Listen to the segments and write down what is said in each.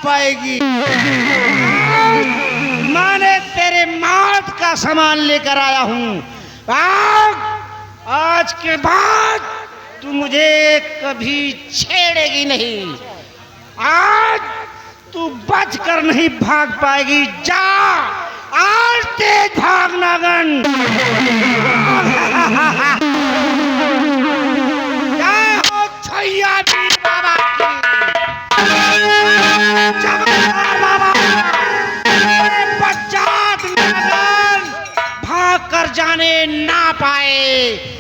पाएगी। मैंने तेरे मौत का सामान लेकर आया हूँ। आज के बाद तू मुझे कभी छेड़ेगी नहीं। आज तू बच कर नहीं भाग पाएगी। जा, आज तेज भाग नागन। जय हो छैया वीर बाबा की। बाबा बच्चात नागन भाग कर जाने ना पाए।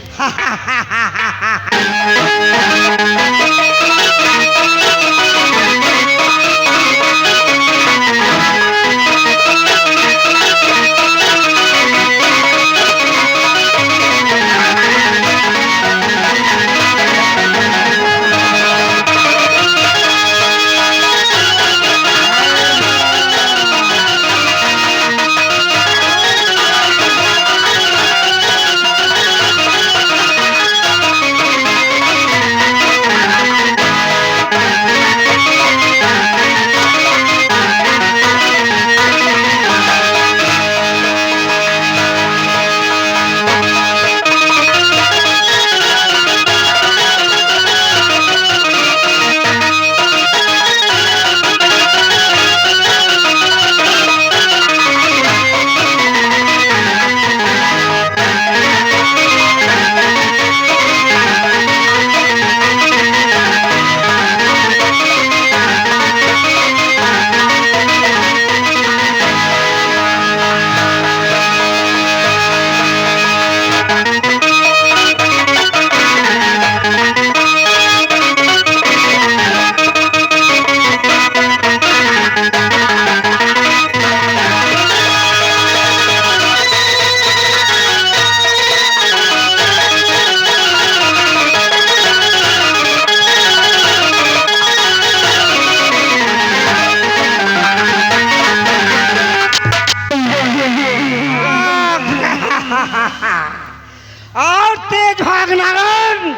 और तेज भाग नागन,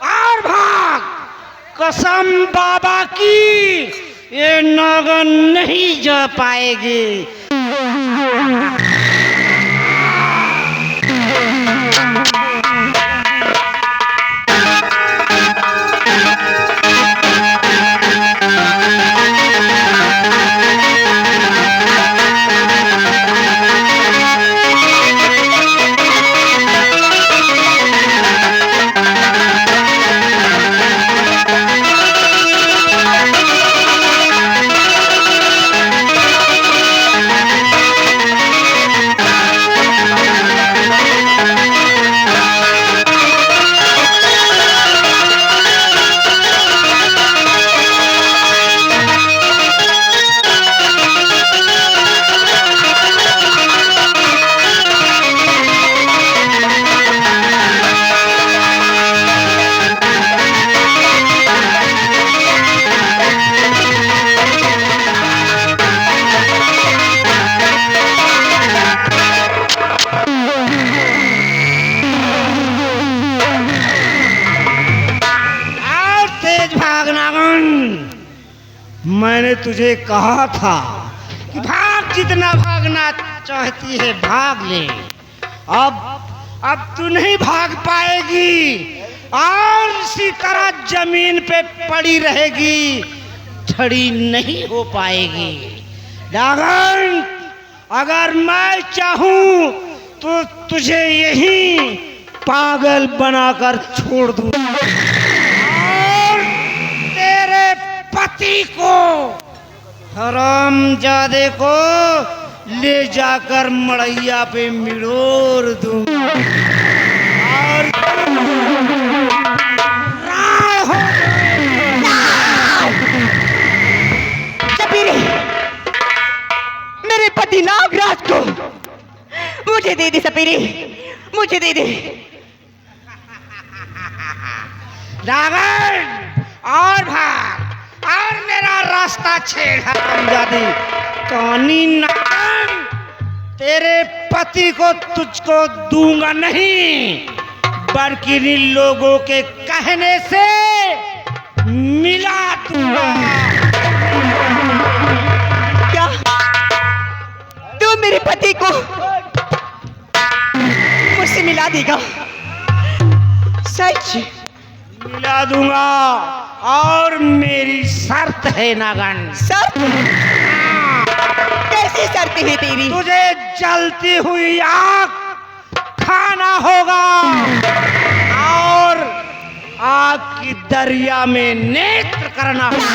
और भाग। कसम बाबा की, ये नागन नहीं जा पाएगी। मैंने तुझे कहा था कि भाग, जितना भागना चाहती है भाग ले। अब तू नहीं भाग पाएगी और इसी तरह जमीन पे पड़ी रहेगी, खड़ी नहीं हो पाएगी। नागन, अगर मैं चाहूं तो तुझे यहीं पागल बनाकर छोड़ दूं और तेरे पति को, हरामजादे को ले जाकर मड़ैया पे मिड़ोर दूं और मेरे पति नागराज को मुझे दे दे सपेरे, मुझे दे दे। नागन, और भाग और मेरा रास्ता छेड़। हरामजादी कानी नागन, तेरे पति को तुझको दूंगा नहीं, बल्कि इन लोगों के कहने से मिला दूंगा। मेरे पति को मुझसे मिला देगा। सच मिला दूंगा, और मेरी शर्त है नागन। शर्त? कैसी शर्त है तेरी? तुझे जलती हुई आग खाना होगा और आग की दरिया में नेत्र करना होगा।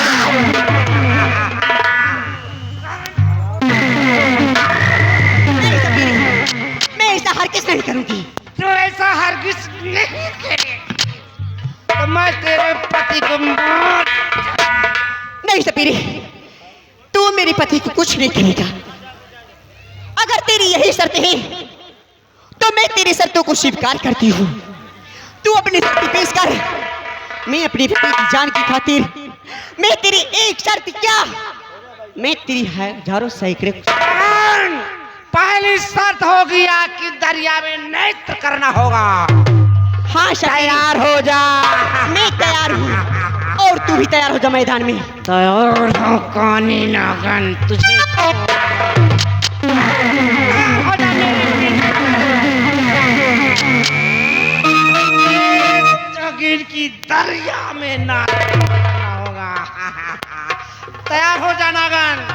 नहीं सपीरी, मैं ऐसा हरगिज़ नहीं करूंगी। तो ऐसा हरगिज़ नहीं करे तो मैं तेरे पति को नहीं सपीरी, तू मेरे पति को कुछ नहीं करेगा। अगर तेरी यही शर्त है तो मैं तेरी शर्तों को स्वीकार करती हूँ। तू अपनी शर्त पेश कर। मैं अपनी पति की जान की खातिर, मैं तेरी एक शर्त क्या, मैं तेरी हजारों सैकड़े। पहली शर्त होगी आग की दरिया में नेत्र करना होगा। हाँ तैयार हो जा। मैं तैयार हूँ और तू भी तैयार हो जा मैदान में। तैयार हो कानी नागन, तुझे जगीर की दरिया में नागन करना होगा। तैयार हो जा नागन।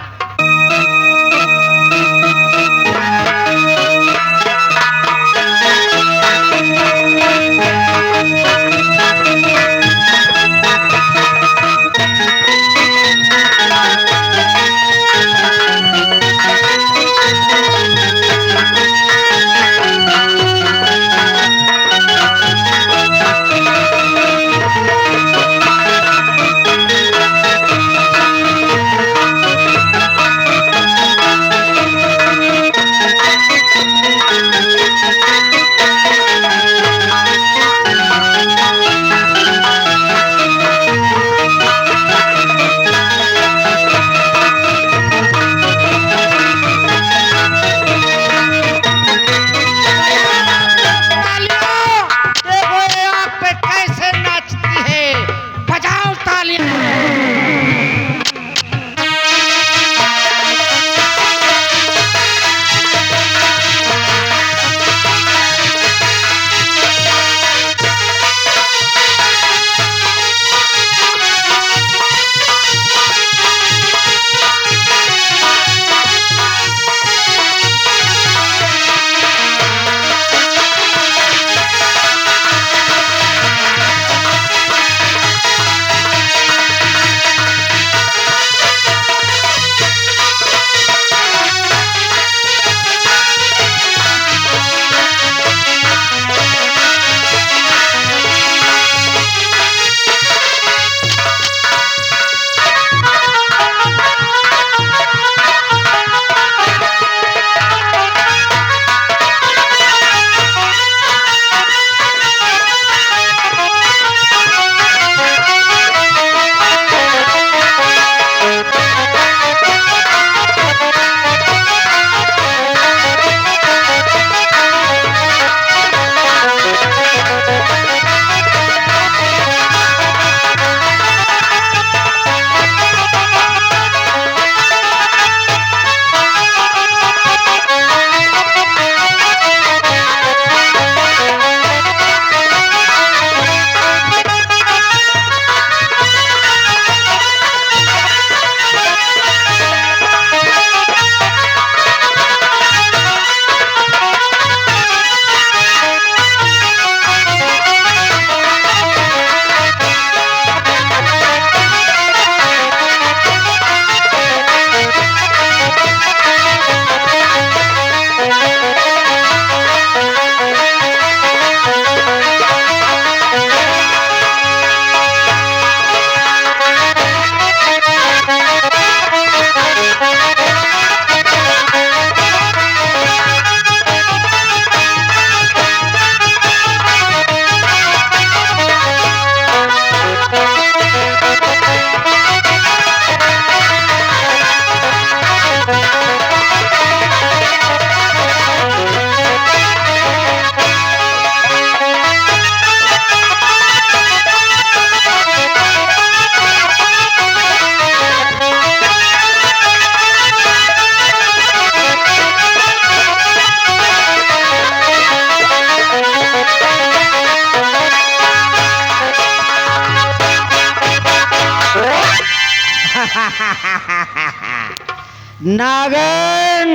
नागन,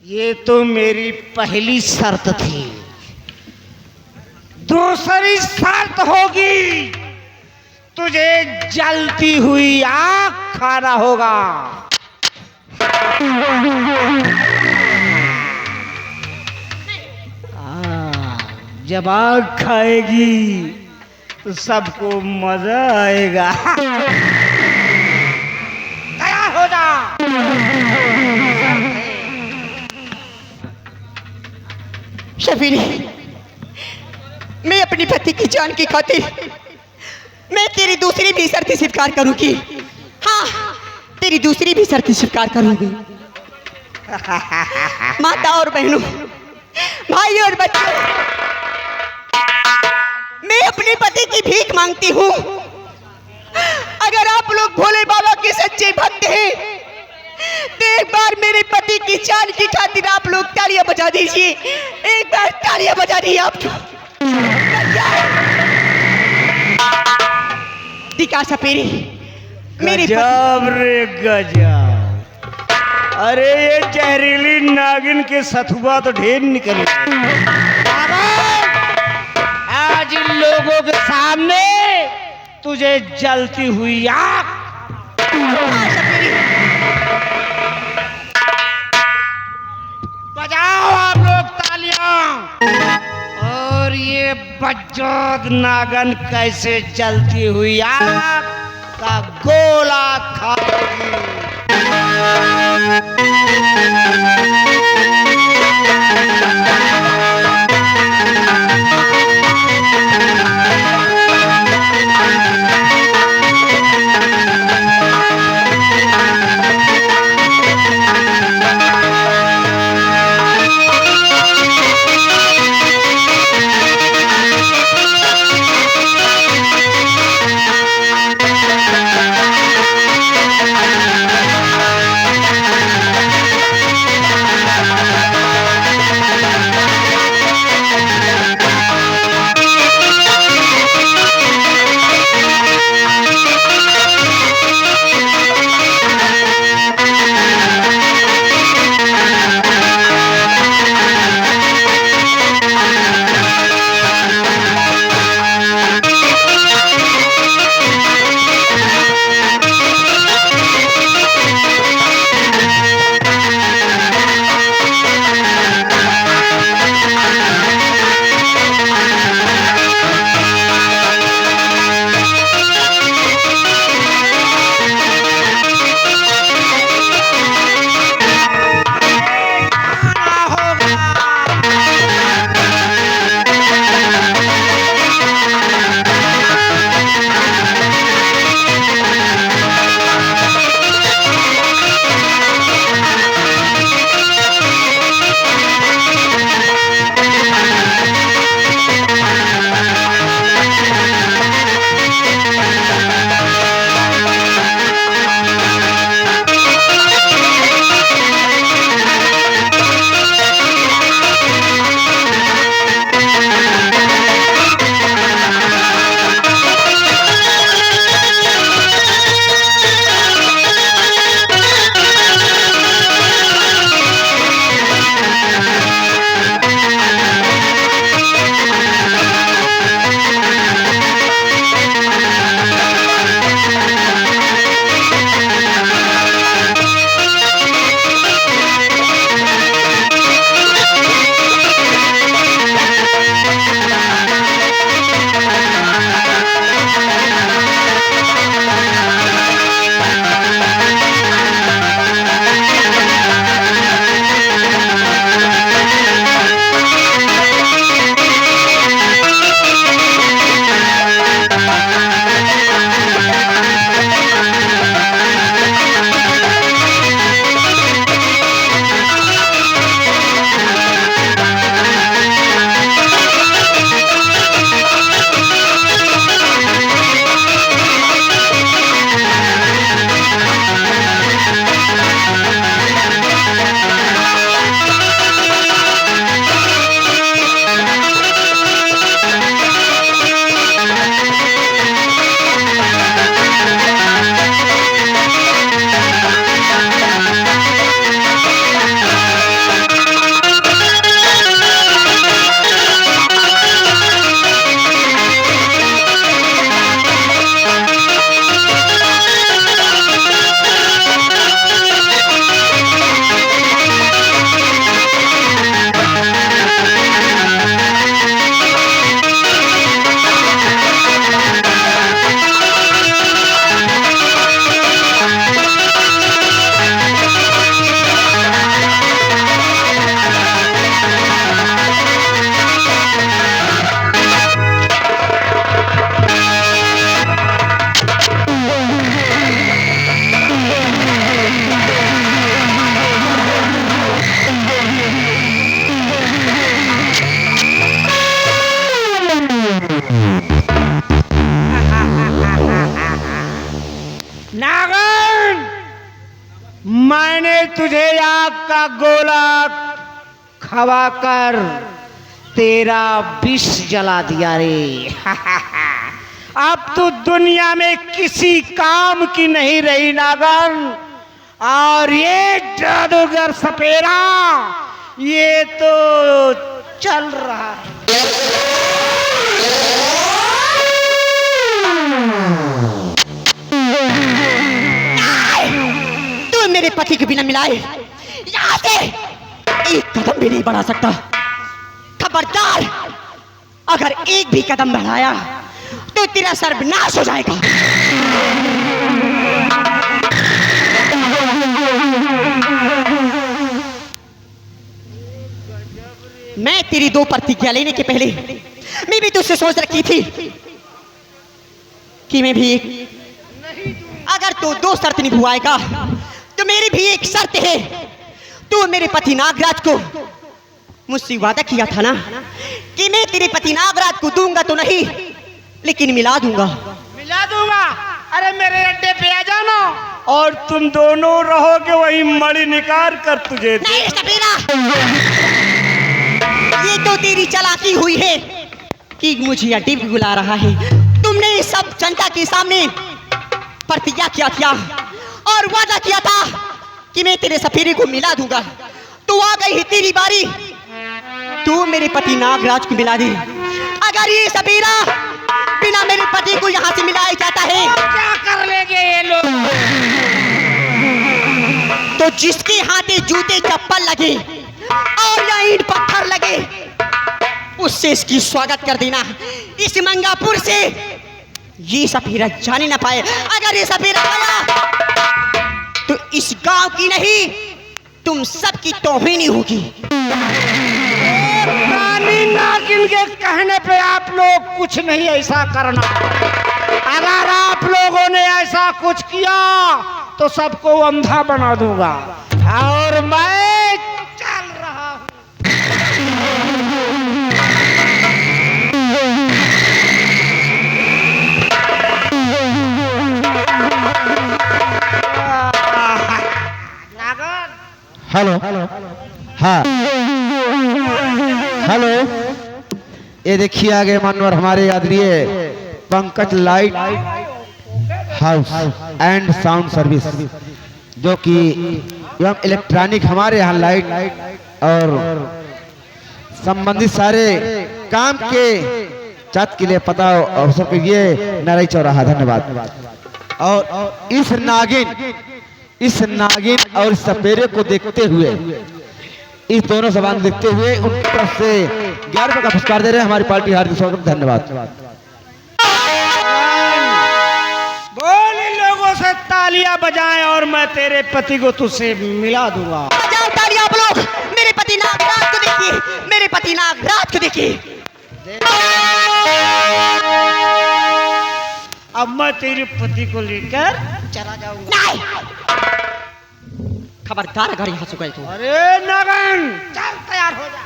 ये तो मेरी पहली शर्त थी। दूसरी शर्त होगी, तुझे जलती हुई आग खाना होगा। जब आग खाएगी तो सबको मजा आएगा। तैयार हो जा। शबीरी, मैं अपनी पति की जान की खातिर मैं तेरी दूसरी भी शर्त स्वीकार करूंगी। हाँ, तेरी दूसरी भी शर्त स्वीकार करूंगी। माता और बहनों, भाई और बच्चों, मैं अपने पति की भीख मांगती हूँ। अगर आप लोग भोले बाबा के सच्चे भक्त हैं तो एक बार मेरे पति की जान की खातिर आप लोग तालियां बजा दीजिए। एक बार तालियां बजा दीजिए आप। दिखा सपेरी, मेरे गजब रे गजब। अरे ये जहरीली नागिन के सथुआ तो ढेर निकले। आज इन लोगों के सामने तुझे जलती हुई आग। बजाओ आप लोग तालियां। और ये बज्जोद नागन कैसे जलती हुई आग का गोला खाएगी। तुझे आग का गोला खवाकर तेरा विष जला दिया रे। अब तू दुनिया में किसी काम की नहीं रही नागन। और ये जादूगर सपेरा ये तो चल रहा है। तू मेरे पति के बिना मिलाए यहाँ से एक कदम भी नहीं बढ़ा सकता। खबरदार, अगर एक भी कदम बढ़ाया तो तेरा सर्वनाश हो जाएगा। मैं तेरी दो प्रतिज्ञा लेने के पहले मैं भी तुझसे सोच रखी थी कि मैं भी एक, अगर तू दो शर्त निभाएगा तो मेरी भी एक शर्त है। तू मेरे पति नागराज को मुझसे वादा किया था ना कि मैं तेरे पति नागराज को दूंगा तो नहीं लेकिन मिला दूंगा। मिला दूंगा? अरे मेरे अड्डे पे आ जाना और तुम दोनों रहोगे वही मणि निकाल कर तुझे दे। नहीं सपेरा, ये तो तेरी चालाकी हुई है कि मुझे अड्डे पे बुला रहा है। तुमने सब जनता के सामने प्रतिज्ञा किया था और वादा किया था कि मैं तेरे सपेरे को मिला दूंगा। तो आ गई है तेरी बारी, तू मेरे पति नागराज को मिला दे। अगर ये सपेरा बिना मेरे पति को यहाँ से मिलाया जाता है क्या कर लेंगे ये लोग? तो जिसके हाथे जूते चप्पल लगे और या ईंट पत्थर लगे उससे इसकी स्वागत कर देना। इस मंगापुर से ये सपेरा जाने ना पाए। अगर ये सपेरा आया तो इस गांव की नहीं तुम सबकी तौहीन होगी। रानी नागिन के कहने पे आप लोग कुछ नहीं ऐसा करना। अगर आप लोगों ने ऐसा कुछ किया तो सबको अंधा बना दूंगा। और मैं चल रहा हूँ। हेलो, हाँ हेलो, ये देखिए आगे मानवर हमारे आदरणीय Pankaj light house and sound service, जो कि एवं इलेक्ट्रॉनिक हमारे यहाँ लाइट और संबंधित सारे काम के छत के लिए पता अवसर के लिए नरई चौराहा। धन्यवाद। और इस नागिन और सपेरे को देखते हुए, इस दोनों सवाल देखते हुए उनकी तरफ से 11 रुपए का पुरस्कार दे रहे हैं हमारी पार्टी। हार्दिक स्वागत, धन्यवाद। बोल इन लोगों से तालियां बजाएं और मैं तेरे पति को तुझसे मिला दूंगा। बजाओ तालियां आप लोग। मेरे पति नागराज को देखिए, मेरे पति नागराज को देखिए। अब मैं तेरे पति को लेकर चला जाऊंगा। नहीं, खबरदार अगर यहाँ से गए तो। अरे नागन, चल तैयार हो जा।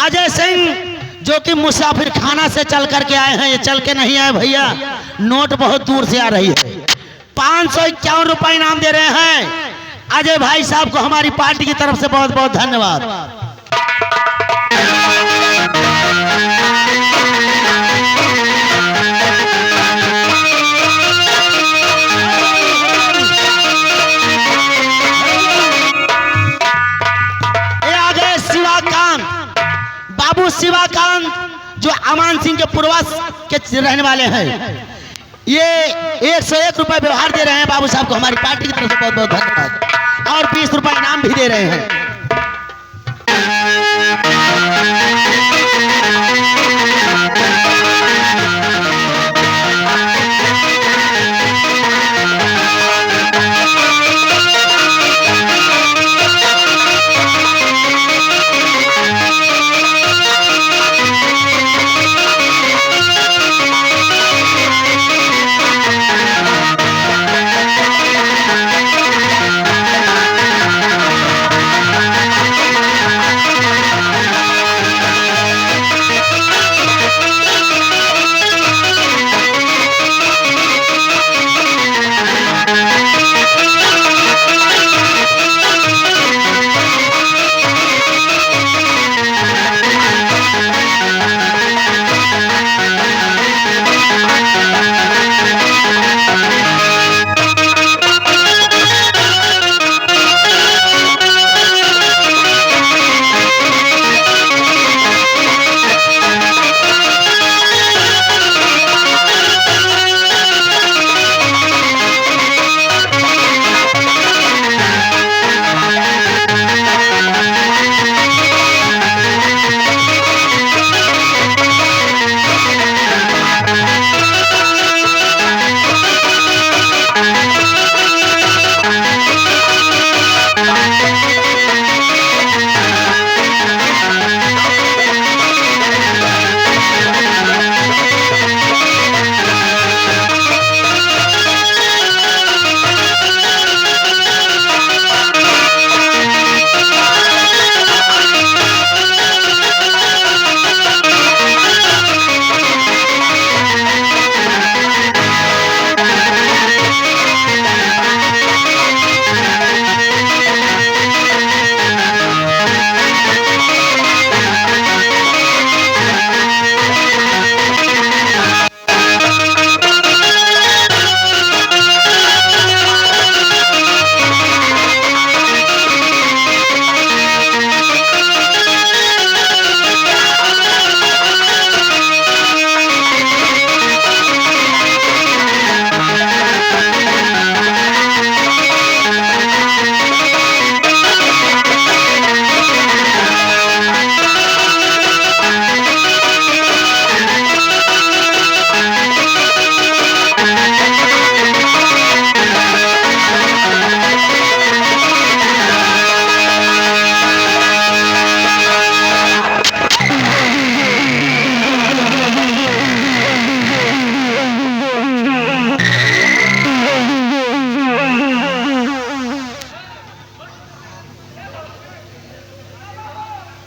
अजय सिंह जो कि मुसाफिर खाना से चल करके आए हैं, ये चल के नहीं आए भैया, नोट बहुत दूर से आ रही है। 551 रुपए इनाम दे रहे हैं अजय भाई साहब को हमारी पार्टी की तरफ से बहुत बहुत धन्यवाद। बाबू शिवाकांत जो अमान सिंह के पूर्वज के रहने वाले हैं, ये 101 रुपए व्यवहार दे रहे हैं बाबू साहब को हमारी पार्टी की तरफ से बहुत बहुत धन्यवाद और 20 रुपए इनाम भी दे रहे हैं।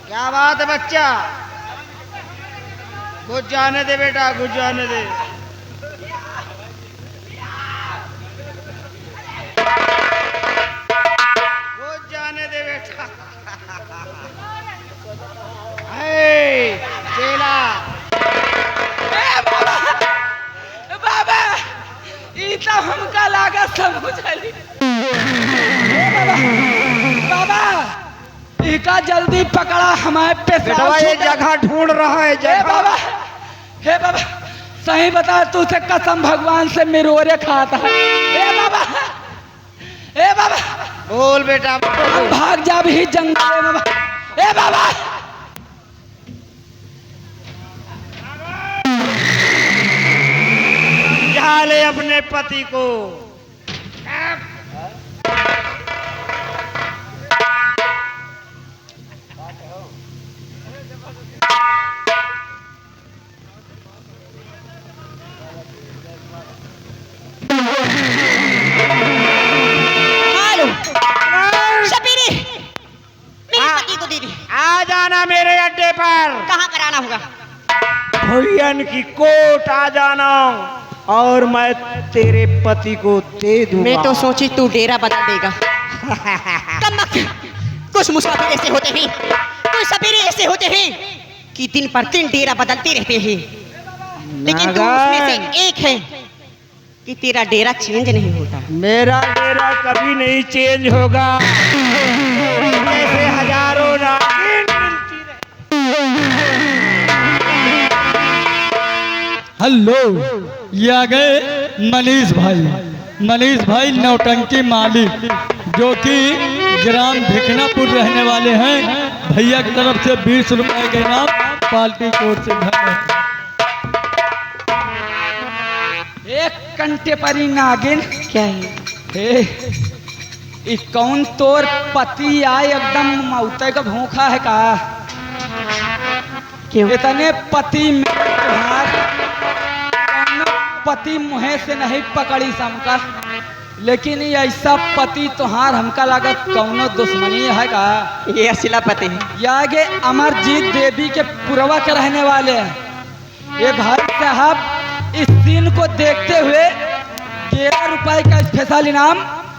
क्या बात है बच्चा, घुस जाने दे बेटा, घुस जाने दे। घुस जाने दे बेटा। चेला बाबा ई तो हमका लागत समझली। बाबा इका जल्दी पकड़ा, हमारे पे बेटा ये जगह ढूंढ रहा है जगह। बाबा, हे बाबा सही बता, तू से कसम भगवान से मिरोरे खाता है। ए बाबा बोल बेटा, हम भाग जा भी जंगल में। ए बाबा समझा ले अपने पति को। आ जाना मेरे अड्डे पर। कहाँ पर आना होगा? भैयन की कोट आ जाना। और मैं तेरे पति को दे दूंगा। मैं तो सोची तू डेरा बदल देगा। कम कुछ मुसाफिर ऐसे होते हैं, कुछ सपेरे ऐसे होते हैं कि दिन पर दिन डेरा बदलते रहते हैं, लेकिन तू उसमें से एक है कि तेरा डेरा चेंज नहीं होता। मेरा डेरा कभी नहीं चेंज होगा। ऐसे हजारों नागिन मिलती रहे। हेलो, ये आ गए मनीष भाई नौटंकी मालिक, जो कि ग्राम भिखनापुर रहने वाले हैं। भैया की तरफ से 20 रुपए के नाम पार्टी कोर्ट से धन्यवाद। एक कंटे परी नागिन क्या है? हे ई कौन तोर पति आए एकदम मौते का भूखा है का? क्यों? इतने पति में तुम्हार कौनो पति मुहे से नहीं पकड़ी समका, लेकिन ये ऐसा पति तुहार हमका लागत कौनो दुश्मनी है का? ये असला पति है। ये आगे अमरजीत देवी के पुरवा के रहने वाले हैं। ये भाई साहब इस सीन को देखते हुए 13 रुपए का स्पेशल इनाम